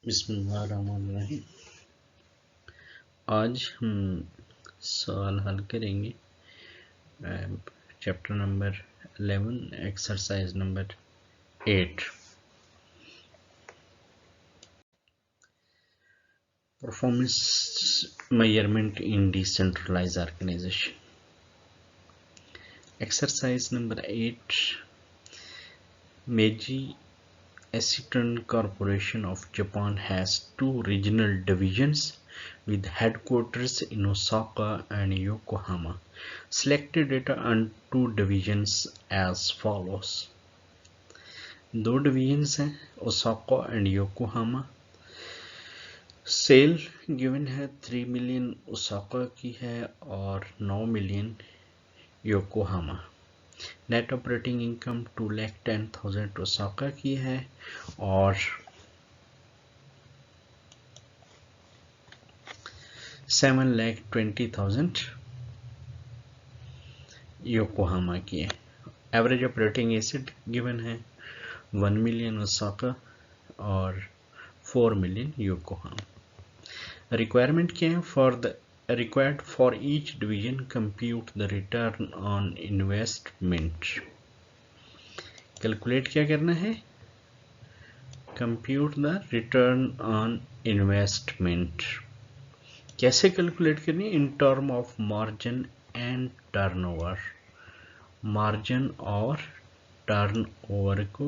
बिस्मिल्लाहिर्रहमानिर्रहीम। आज हम सवाल हल करेंगे chapter number 11 exercise number 8 performance measurement in decentralised organisation. Exercise number 8 मेजी Acetone Corporation of Japan has two regional divisions with headquarters in Osaka and Yokohama. Selected data on two divisions as follows. दो divisions हैं Osaka and Yokohama. Sale given है 3 million Osaka की है और 9 million Yokohama. Net operating income 2,10,000 Osaka की है और 7,20,000 Yokohama की है। एवरेज ऑपरेटिंग एसिड गिवन है 1 मिलियन ओसाका और 4 मिलियन योकोहामा। रिक्वायरमेंट क्या है? For the required for each division compute the return on investment. Calculate क्या करना है? Compute the return on investment. कैसे कैलकुलेट करनी है? In term of margin and turnover. Margin और टर्नओवर को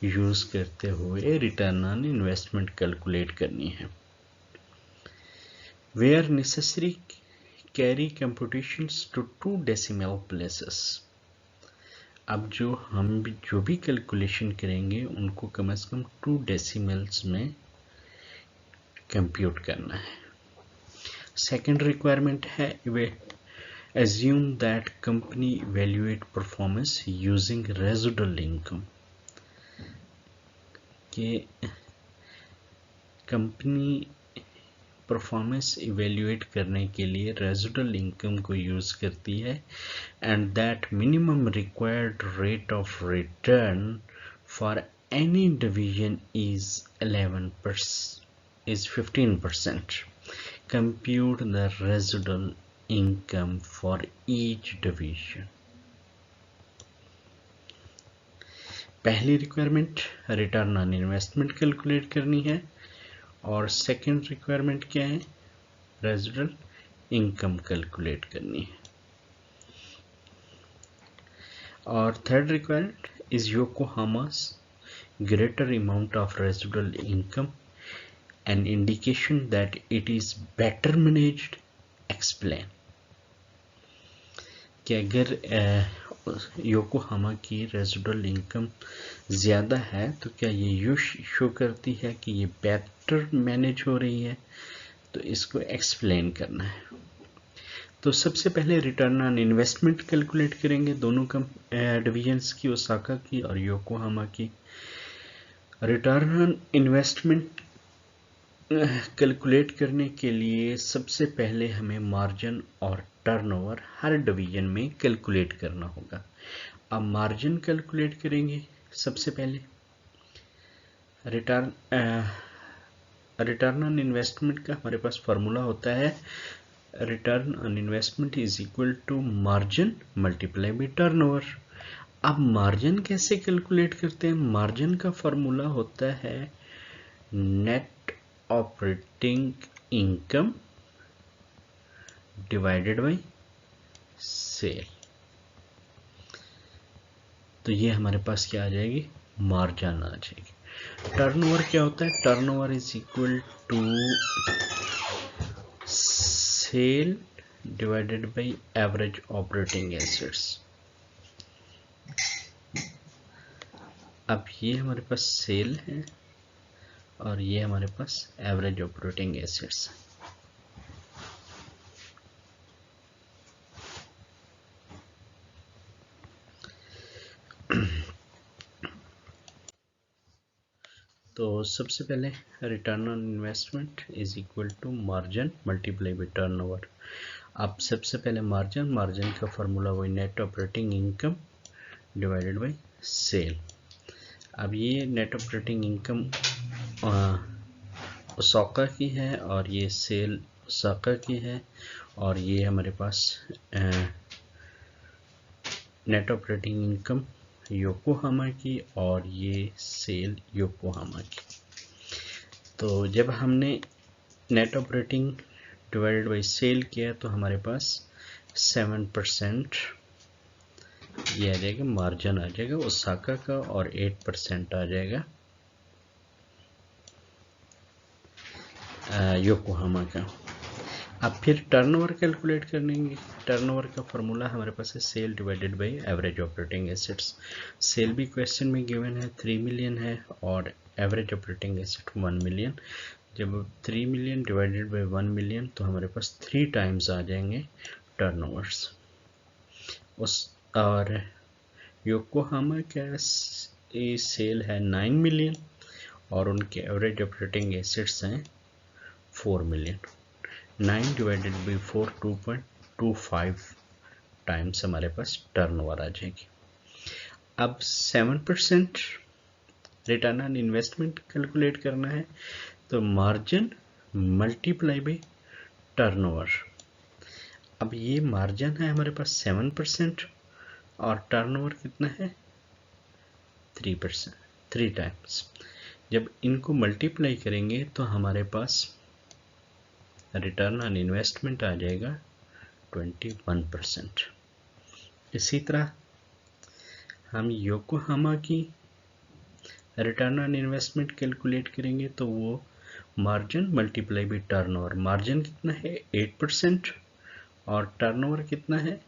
यूज करते हुए रिटर्न ऑन इन्वेस्टमेंट कैलकुलेट करनी है। Where necessary carry computations to 2 decimal places. अब जो भी कैलकुलेशन करेंगे उनको कम से कम 2 डेसिमल्स में कंप्यूट करना है। सेकंड रिक्वायरमेंट है assume that company evaluate performance using residual income। कि कंपनी परफॉर्मेंस इवेल्युएट करने के लिए रेजिडुअल इनकम को यूज करती है and that minimum required rate of return for any division is 15%। Compute the residual income for each division. पहली requirement return on investment calculate करनी है और सेकंड रिक्वायरमेंट क्या है? रेजिडुअल इनकम कैलकुलेट करनी है। और third requirement is Yokohama's greater amount of residual income, an indication that it is better managed। explain कि अगर योकोहामा की रेजिडुअल इनकम ज़्यादा है तो क्या ये शो करती है कि ये बेटर मैनेज हो रही है? तो इसको एक्सप्लेन करना है। तो सबसे पहले रिटर्न ऑन इन्वेस्टमेंट कैलकुलेट करेंगे दोनों डिवीजन्स की, ओसाका की और योकोहामा की। रिटर्न ऑन इन्वेस्टमेंट कैलकुलेट करने के लिए सबसे पहले हमें मार्जिन और टर्नओवर हर डिवीजन में कैलकुलेट करना होगा। अब मार्जिन कैलकुलेट करेंगे। सबसे पहले रिटर्न ऑन इन्वेस्टमेंट का हमारे पास फॉर्मूला होता है return on investment is equal to margin multiply by turnover. अब मार्जिन कैसे कैलकुलेट करते हैं? मार्जिन का फॉर्मूला होता है net operating income divided by sale. तो ये हमारे पास क्या आ जाएगी? मार्जिन आ जाएगी। टर्नओवर क्या होता है? Turnover is equal to sale divided by average operating assets. अब ये हमारे पास सेल है और ये हमारे पास एवरेज ऑपरेटिंग एसेट्स है। तो सबसे पहले return on investment is equal to margin multiply by turnover. अब सबसे पहले मार्जिन का फॉर्मूला वही net operating income divided by sale. अब ये नेट ऑपरेटिंग इनकम ओसाका की है और ये सेल ओसाका की है, और ये हमारे पास नेट ऑपरेटिंग इनकम योकोहामा की और ये सेल योकोहामा की। तो जब हमने net operating divided by sale किया तो हमारे पास 7% ये आ जाएगा, मार्जिन आ जाएगा ओसाका का, और 8% आ जाएगा योकोहामा का। अब फिर टर्नओवर कैलकुलेट करेंगे। टर्नओवर का फॉर्मूला हमारे पास है sale divided by average operating assets. Sale भी क्वेश्चन में गिवन है 3 मिलियन है और एवरेज ऑपरेटिंग एसेट 1 मिलियन। जब 3 मिलियन डिवाइडेड बाय 1 मिलियन तो हमारे पास 3 टाइम्स आ जाएंगे टर्नओवर्स। और योकोहामा का सेल है 9 मिलियन और उनके एवरेज ऑपरेटिंग एसेट्स हैं 4 मिलियन। 9 डिवाइडेड बाई 4 2.25 टाइम्स हमारे पास टर्नओवर आ जाएगी। अब 7% रिटर्न ऑन इन्वेस्टमेंट कैलकुलेट करना है, तो मार्जिन मल्टीप्लाई बाई टर्नओवर। अब ये मार्जिन है हमारे पास 7% और टर्नओवर कितना है 3%, 3 टाइम्स। जब इनको मल्टीप्लाई करेंगे तो हमारे पास रिटर्न ऑन इन्वेस्टमेंट आ जाएगा 21%। इसी तरह हम योकोहामा की रिटर्न ऑन इन्वेस्टमेंट कैलकुलेट करेंगे तो वो margin multiply by turnover. Margin कितना है 8% और टर्नओवर कितना है,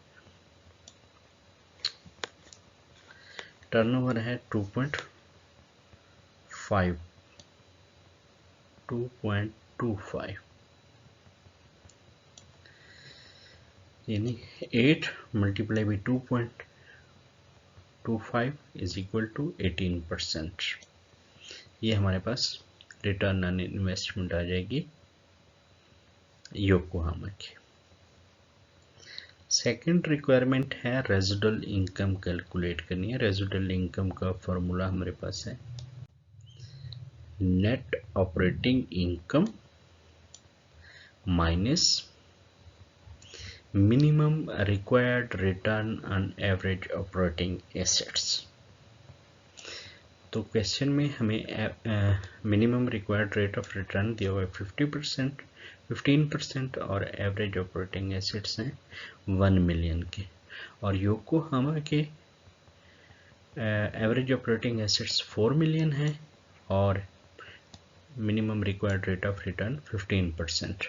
टर्नओवर है 2.25 यानी 8 multiply by 2.25 is equal to 18%। ये हमारे पास रिटर्न ऑन इन्वेस्टमेंट आ जाएगी योकोहामा की। सेकंड रिक्वायरमेंट है रेजिडुअल इनकम कैलकुलेट करनी है। रेजिडुअल इनकम का फॉर्मूला हमारे पास है net operating income minus minimum required return on average operating assets. तो क्वेश्चन में हमें minimum required rate of return दिया हुआ है 15% और एवरेज ऑपरेटिंग एसेट्स हैं 1 मिलियन के, और योकोहामा के एवरेज ऑपरेटिंग एसेट्स 4 मिलियन है और minimum required rate of return 15%।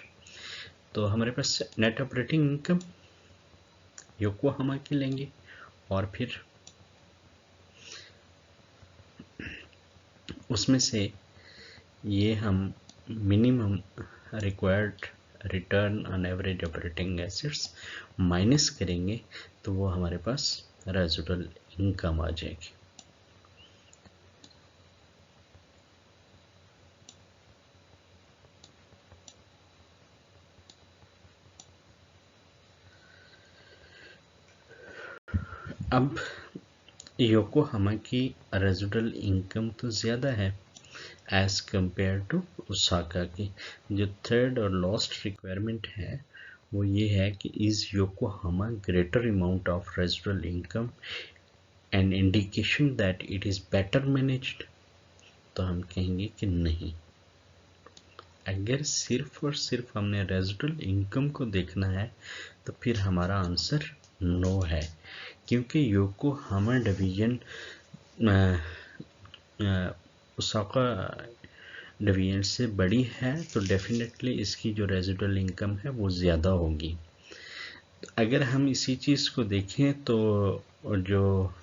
तो हमारे पास नेट ऑपरेटिंग इनकम योकोहामा की लेंगे और फिर उसमें से ये हम minimum required return on average operating assets minus करेंगे तो वो हमारे पास रेजिडुअल इनकम आ जाएगी। अब योकोहामा की रेजिडुअल इनकम तो ज़्यादा है एज कंपेयर टू ओसाका की। जो थर्ड और लास्ट रिक्वायरमेंट है वो ये है कि is Yokohama greater amount of residual income an indication that it is better managed. तो हम कहेंगे कि नहीं। अगर सिर्फ और सिर्फ हमने रेजिडुअल इनकम को देखना है तो फिर हमारा आंसर नो है, क्योंकि योकोहामा डिवीजन ओसाका डिवीजन से बड़ी है तो डेफिनेटली इसकी जो रेजिडुअल इनकम है वो ज़्यादा होगी। अगर हम इसी चीज़ को देखें तो जो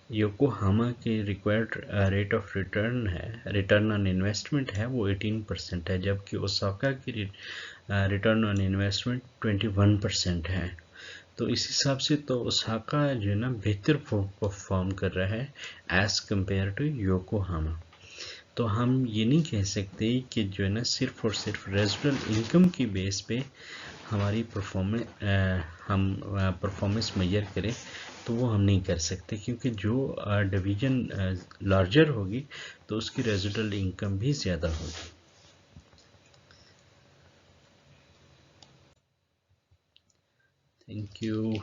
योकोहामा की रिक्वायर्ड रेट ऑफ रिटर्न है, रिटर्न ऑन इन्वेस्टमेंट है, वो 18% है, जबकि ओसाका की रिटर्न ऑन इन्वेस्टमेंट 21% है। तो इस हिसाब से तो ओसाका जो है ना बेहतर परफॉर्म कर रहा है एज कंपेयर टू योकोहामा। तो हम ये नहीं कह सकते कि जो है ना सिर्फ और सिर्फ रेजिडुअल इनकम की बेस पे हमारी परफॉर्मेंस मेजर करें, तो वो हम नहीं कर सकते, क्योंकि जो डिवीजन लार्जर होगी तो उसकी रेजिडुअल इनकम भी ज़्यादा होगी। Thank you.